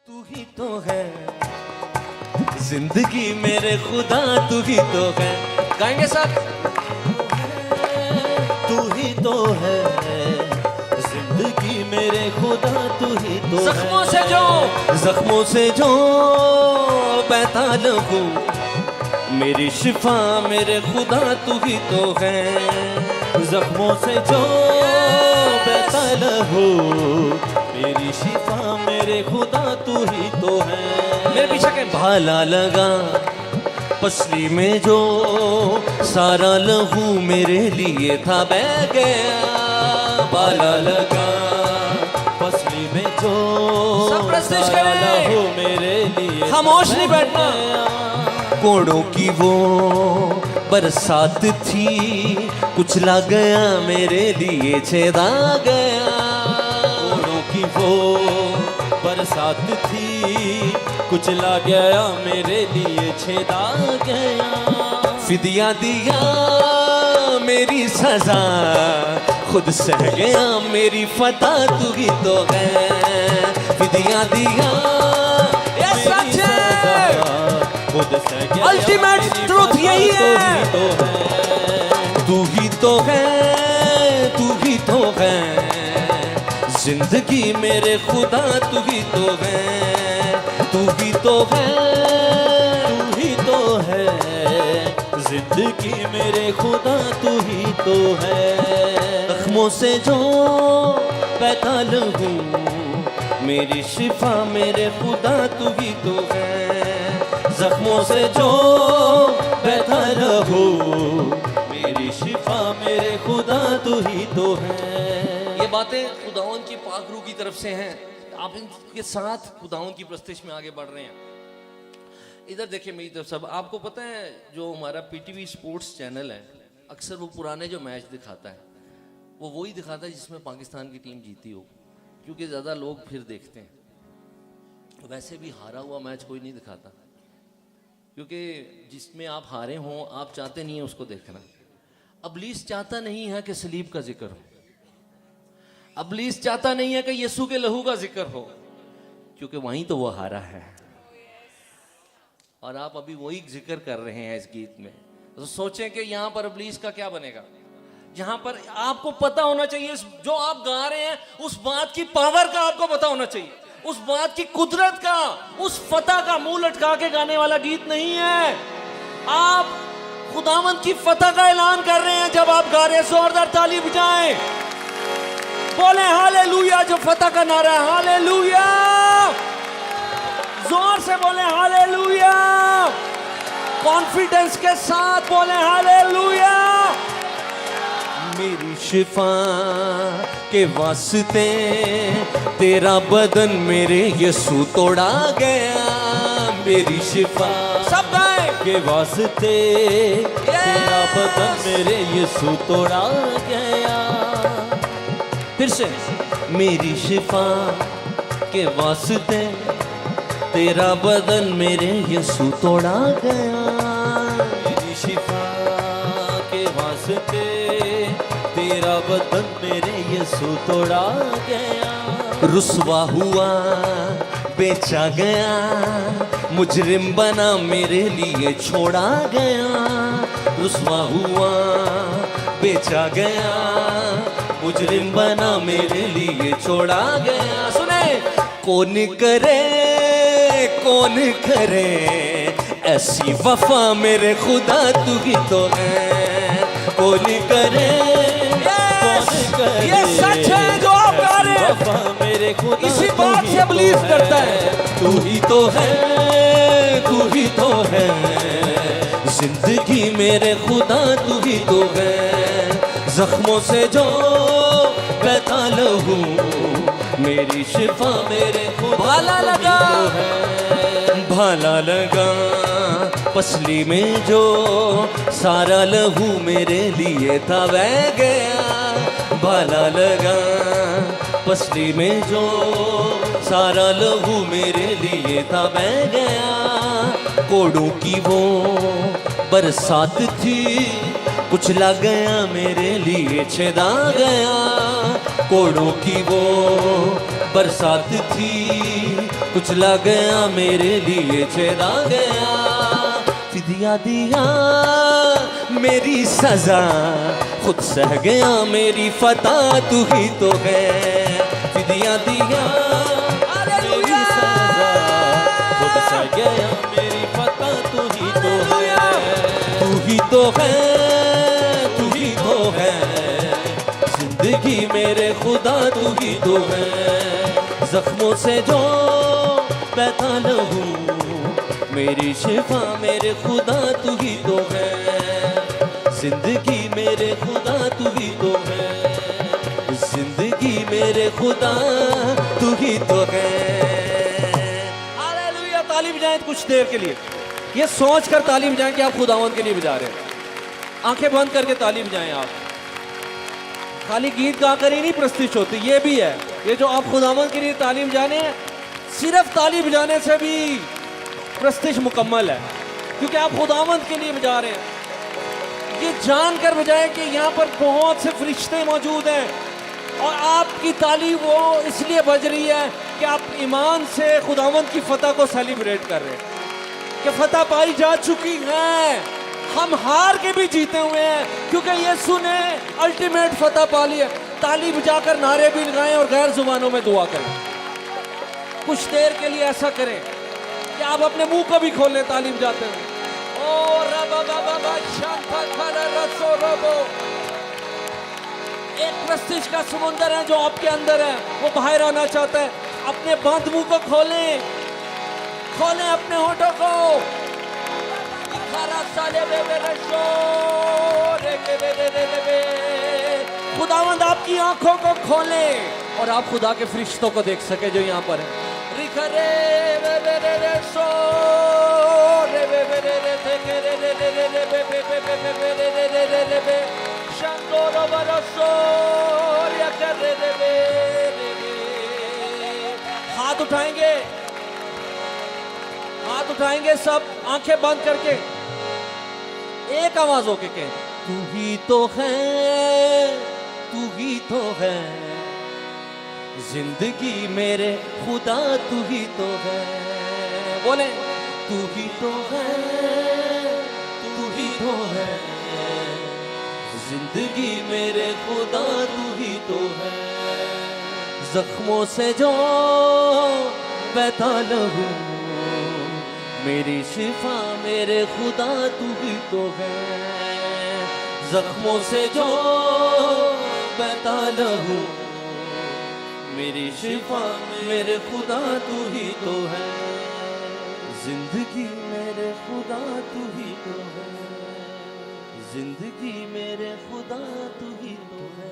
तू ही तो है जिंदगी मेरे खुदा, तू ही तो है। गाएंगे सब। तू ही तो है जिंदगी मेरे खुदा, तू ही तो जख्मों है। से जो जख्मों से जो बेताल हूँ, मेरी शिफा मेरे खुदा, तू ही तो है। जख्मों से जो बेताल हूँ, मेरी शिफा मेरे खुदा, तू ही तो है। मेरे पीछे के भाला लगा पसली में जो सारा लहू मेरे लिए था बह गया। भाला लगा पसली में जो सब प्रस्तुत सारा करें। लहू मेरे लिए खामोश था नहीं बह बैठना। गया। कोड़ों की वो बरसात थी, कुचला गया मेरे लिए छेदा गया। कोड़ों की वो बरसात थी, कुचला गया मेरे लिए छेदा गया। फिदिया दिया मेरी सजा, खुद सह गया मेरी फता, तू ही तो है। फिदिया दिया ये सच है। सजा, खुद सह गया अल्टीमेट मेरी ट्रूथ फता, यही है। तू ही तो है, तू ही तो है जिंदगी मेरे खुदा, तू ही तो है। तू ही तो है, तू ही तो है जिंदगी मेरे खुदा, तू ही तो है। जख्मों से जो बेताल हूँ, मेरी शिफा मेरे खुदा, तू ही तो है। जख्मों से जो बेताल हूँ, मेरी शिफा मेरे खुदा, तू ही तो है। ये बातें खुदावन की पाक रूह की तरफ से हैं। आप इनके साथ खुदावन की प्रस्तिश में आगे बढ़ रहे हैं। इधर देखिए मेरी तरफ सब। आपको पता है जो हमारा पीटीवी स्पोर्ट्स चैनल है, अक्सर वो पुराने जो मैच दिखाता है, वो वही दिखाता है जिसमें पाकिस्तान की टीम जीती हो, क्योंकि ज़्यादा लोग फिर देखते हैं। वैसे भी हारा हुआ मैच कोई नहीं दिखाता, क्योंकि जिसमें आप हारे हों आप चाहते नहीं हैं उसको देखना। अबलीस चाहता नहीं है कि सलीब का जिक्र हो, अबलीस चाहता नहीं है कि यीशु के लहू का जिक्र हो, क्योंकि वहीं तो वो हारा है। और आप अभी वही जिक्र कर रहे हैं इस गीत में। तो सोचें कि यहाँ पर अबलीस का क्या बनेगा। यहाँ पर आपको पता होना चाहिए, जो आप गा रहे हैं उस बात की पावर का आपको पता होना चाहिए, उस बात की कुदरत का, उस फतह का। मुंह लटका के गाने वाला गीत नहीं है। आप खुदावंद की फतह का ऐलान कर रहे हैं जब आप गा रहे हैं। जोरदार ताली बजाएं, बोले हालेलुया। जो फतह का नारा है, हालेलुया। जोर से बोले हालेलुया, कॉन्फिडेंस के साथ बोले हालेलुया। मेरी शिफा के वास्ते तेरा बदन मेरे यीशु तोड़ा गया। मेरी शिफा सब गाएं। के वास्ते तेरा बदन मेरे यीशु तोड़ा गया। फिर से। मेरी शिफा के वास्ते तेरा बदन मेरे यीशु तोड़ा गया। मेरी शिफा के वास्ते तेरा बदन मेरे यीशु तोड़ा गया। रुसवा हुआ बेचा गया, मुजरिम बना मेरे लिए छोड़ा गया। रुसवा हुआ बेचा गया, मुजरिम बना मेरे लिए छोड़ा गया। सुने, कौन करे ऐसी वफा मेरे खुदा, तू ही तो है। कौन करे, ये सच है जो आप गा रहे हैं। वफा मेरे खुदा, इसी तू बात ही से बिलीव तो करता है। है। तू ही तो है, तू ही तो है जिंदगी मेरे खुदा, तू ही तो है। जख्मों से जो बेताल हूँ, मेरी शिफा मेरे खुदा, भाला तू ही लगा। तो है। भाला लगा पसली में जो सारा लहू मेरे लिए था बह गया। भाला लगा पसली में जो सारा लहू मेरे लिए था बह गया। कोड़ों की वो बरसात थी, कुचला गया मेरे लिए छेदा गया, कोड़ों की वो बरसात थी, कुचला गया मेरे लिए छेदा गया, फिदिया दिया मेरी सजा, खुद सह गया मेरी फता, तू ही तो है, फिदिया दिया मेरी सजा, खुद सह गया मेरी फता, तू ही तो है, तू ही तो है, तू ही तो है, जिंदगी मेरे खुदा तू ही तो है, जख्मों से जो बेताल हूँ, मेरी शिफा मेरे खुदा तू ही तो है, जिंदगी मेरे खुदा तू ही तो है, जिंदगी मेरे खुदा तू ही तो है। हालेलुया। ताली बजाएं कुछ देर के लिए, ये सोच कर ताली बजाएं कि आप खुदावंद के लिए बजा रहे हैं। आंखें बंद करके ताली बजाएं। आप खाली गीत गाकर ही नहीं प्रस्तिश होती, ये भी है, ये जो आप खुदावंद के लिए ताली बजाने हैं, सिर्फ ताली बजाने से भी प्रस्तिश मुकम्मल है, क्योंकि आप खुदावंद के लिए बजा रहे हैं। ये जानकर बजाएं कि यहाँ पर बहुत से फरिश्ते मौजूद हैं और आपकी ताली वो इसलिए बज रही है कि आप ईमान से खुदावंद की फतह को सेलिब्रेट कर रहे हैं कि फतह पाई जा चुकी है, हम हार के भी जीते हुए हैं, क्योंकि यीशु ने अल्टीमेट फतह पा ली है। ताली बजाकर नारे भी लगाएं और गैर जुबानों में दुआ करें। कुछ देर के लिए ऐसा करें कि आप अपने मुंह को भी खोलें ताली बजाते हुए। ओ रबा बाबा बा शांता खाला रसो रबो, एक प्रस्तिश का समुंदर है जो आपके अंदर है, वो बाहर आना चाहता है। अपने बंद मुंह को खोलें, खोलें अपने होठों को। खुदावंद आपकी आंखों को खोलें और आप खुदा के फरिश्तों को देख सके जो यहाँ पर है। हाथ उठाएंगे, हाथ उठाएंगे सब, आंखें बंद करके एक आवाज होके कहें, तू ही तो है, तू ही तो है, जिंदगी मेरे खुदा तू ही तो है। बोले, तू ही तो है, तू ही तो है, जिंदगी मेरे खुदा तू ही तो है, जख्मों से जो बेताल हूँ, मेरी शिफा मेरे खुदा तू ही तो है, जख्मों से जो बेताल हूँ, मेरी शिफा मेरे खुदा तू ही तो है, जिंदगी मेरे खुदा तू ही तो है, जिंदगी मेरे खुदा तू ही तो है।